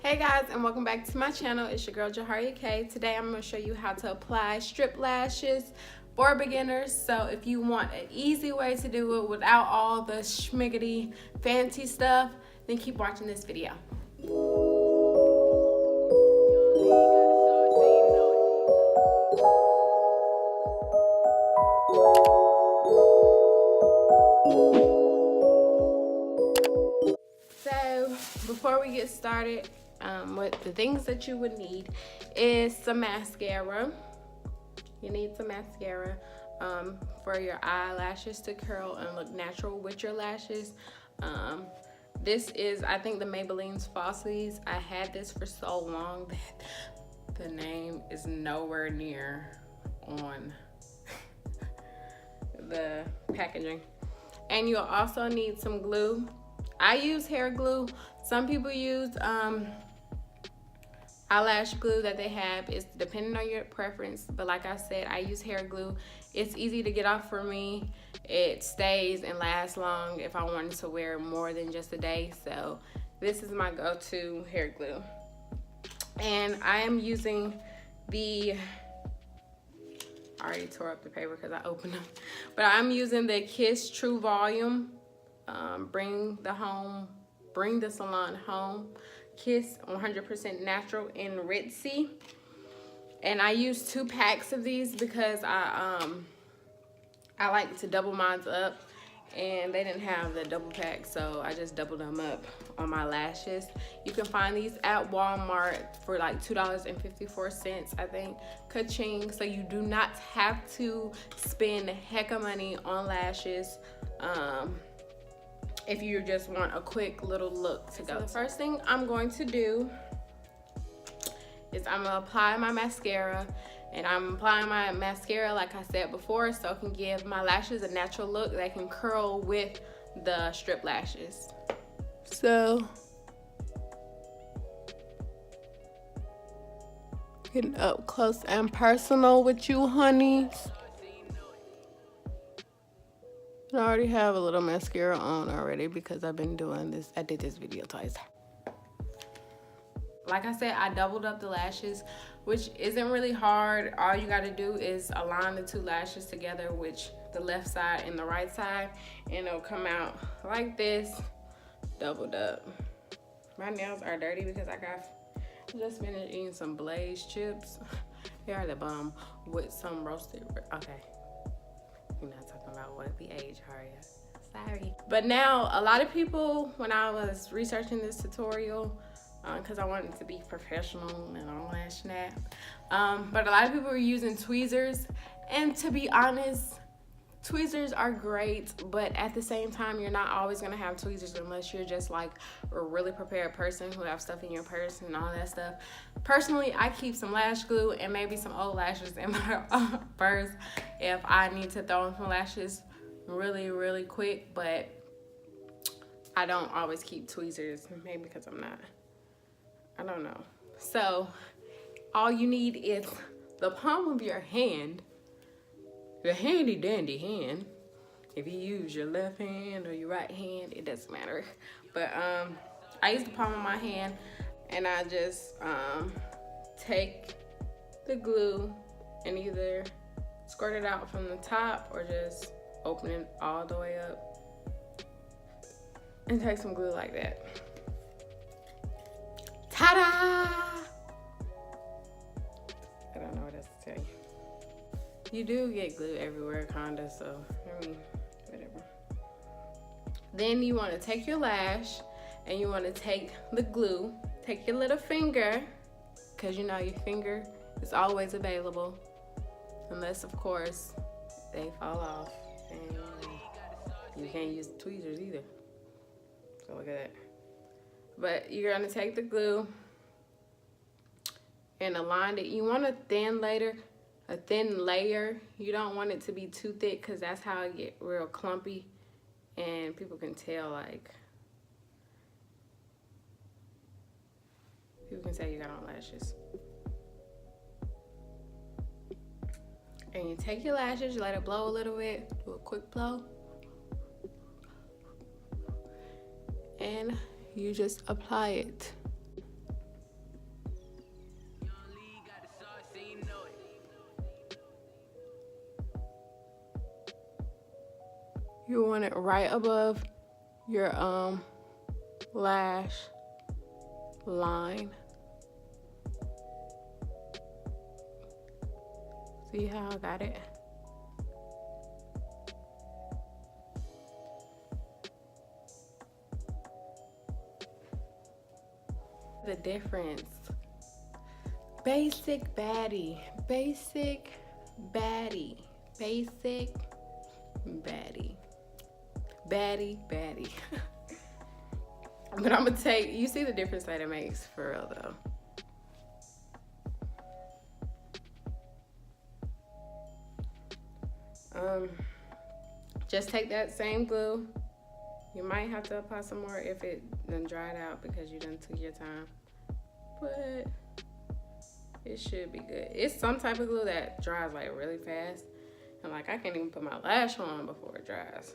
Hey guys, and welcome back to my channel. It's your girl JahariaK. Today I'm going to show you how to apply strip lashes for beginners. So if you want an easy way to do it without all the schmiggity fancy stuff, then keep watching this video. So before we get started, what the things that you would need is some mascara. You need some mascara for your eyelashes to curl and look natural with your lashes. This is, I think, the Maybelline's Falsies. I had this for so long that the name is nowhere near on the packaging. And you'll also need some glue. I use hair glue. Some people use eyelash glue that they have. It's depending on your preference, but like I said, I use hair glue. It's easy to get off for me. It stays and lasts long if I wanted to wear more than just a day. So this is my go-to hair glue. And I am using the, I already tore up the paper because I opened them, but I'm using the Kiss True Volume. Bring the salon home. Kiss 100% natural and ritzy. And I use 2 packs of these because I like to double mine up, and they didn't have the double pack, so I just doubled them up on my lashes. You can find these at Walmart for like $2.54, I think, ka-ching. So you do not have to spend a heck of money on lashes if you just want a quick little look to go. So the first thing I'm going to do is I'm gonna apply my mascara, and I'm applying my mascara like I said before, so it can give my lashes a natural look that can curl with the strip lashes. So getting up close and personal with you, honeys. I already have a little mascara on already because I've been doing this. I did this video twice. Like I said, I doubled up the lashes, which isn't really hard. All you gotta do is align the 2 lashes together, which the left side and the right side, and it'll come out like this, doubled up. My nails are dirty because I just finished eating some Blaze chips. They are the bomb with some roasted, okay. We're not talking about what we age, Haria. Sorry. But now, a lot of people, when I was researching this tutorial, because I wanted to be professional and all that snap, but a lot of people were using tweezers. And to be honest, tweezers are great, but at the same time, you're not always going to have tweezers unless you're just like a really prepared person who have stuff in your purse and all that stuff. Personally, I keep some lash glue and maybe some old lashes in my purse if I need to throw in some lashes really quick, but I don't always keep tweezers, maybe because I don't know. So all you need is the palm of your hand, the handy dandy hand. If you use your left hand or your right hand, it doesn't matter. But I use the palm of my hand, and I just take the glue and either squirt it out from the top or just open it all the way up and take some glue like that. Ta-da! I don't know what else to tell you. You do get glue everywhere, kinda, so, I mean, whatever. Then you wanna take your lash and you wanna take the glue, take your little finger, cause you know your finger is always available, unless of course they fall off and you can't use tweezers either. So look at that. But you're gonna take the glue and align it. You want a thin layer. You don't want it to be too thick because that's how it get real clumpy and people can tell, like, people can tell you got on lashes. And you take your lashes, you let it blow a little bit, do a quick blow, and you just apply it. You want it right above your lash line. See how I got it? The difference. Basic baddie, basic baddie, basic baddie, baddie, baddie. But I'm gonna take, you see the difference that it makes for real though. Just take that same glue. You might have to apply some more if it done dried out because you done took your time. But it should be good. It's some type of glue that dries like really fast. And like I can't even put my lash on before it dries.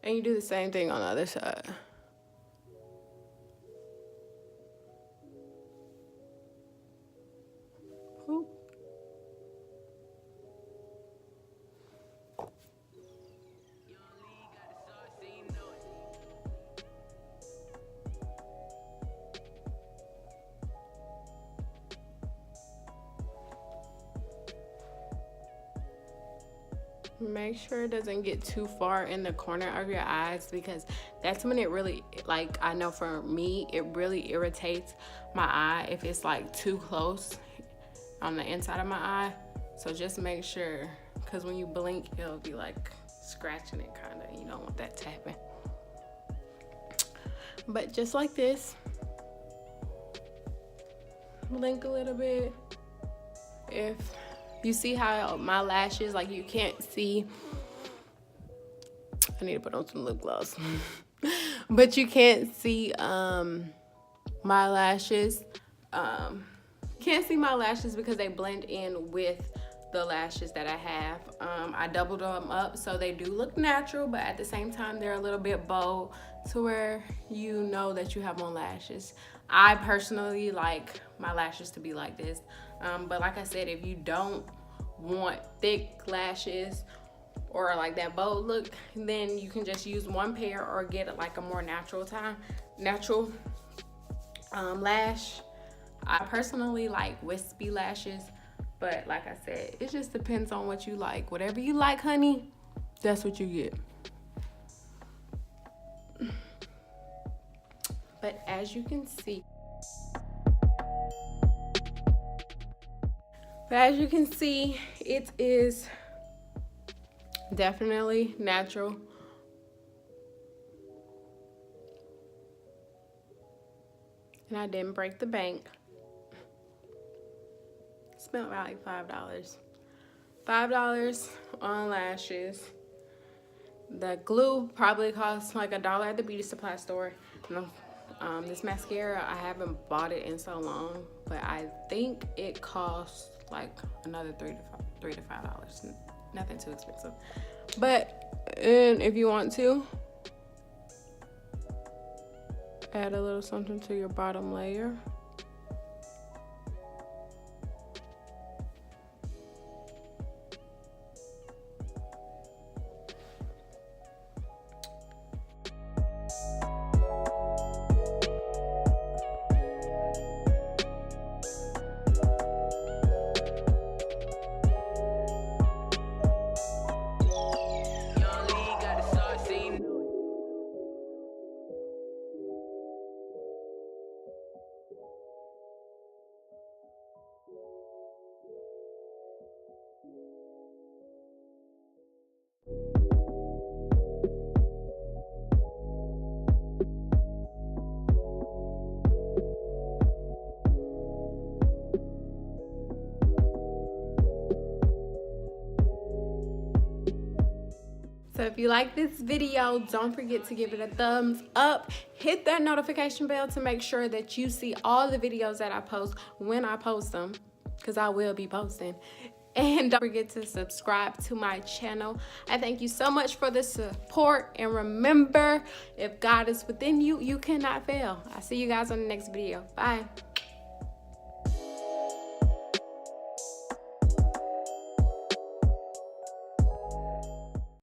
And you do the same thing on the other side. Oop. Make sure it doesn't get too far in the corner of your eyes, because that's when it really, like, I know for me, it really irritates my eye if it's like too close on the inside of my eye. So just make sure, because when you blink, it'll be like scratching it kind of. You don't want that to happen. But just like this, blink a little bit. If you see how my lashes, like you can't see, I need to put on some lip gloss. But you can't see my lashes. Can't see my lashes because they blend in with the lashes that I have. I doubled them up so they do look natural, but at the same time they're a little bit bold to where you know that you have on lashes. I personally like my lashes to be like this. But like I said, if you don't want thick lashes or like that bold look, then you can just use one pair or get like a more natural lash. I personally like wispy lashes, but like I said, it just depends on what you like. Whatever you like, honey, that's what you get. But as you can see, it is definitely natural. And I didn't break the bank. Spent about like $5. $5 on lashes. The glue probably costs like $1 at the beauty supply store. This mascara, I haven't bought it in so long, but I think it costs like another $3 to $5. Nothing too expensive. But and if you want to, add a little something to your bottom layer. So if you like this video, don't forget to give it a thumbs up. Hit that notification bell to make sure that you see all the videos that I post when I post them, because I will be posting. And don't forget to subscribe to my channel. I thank you so much for the support. And remember, if God is within you, you cannot fail. I'll see you guys on the next video. Bye.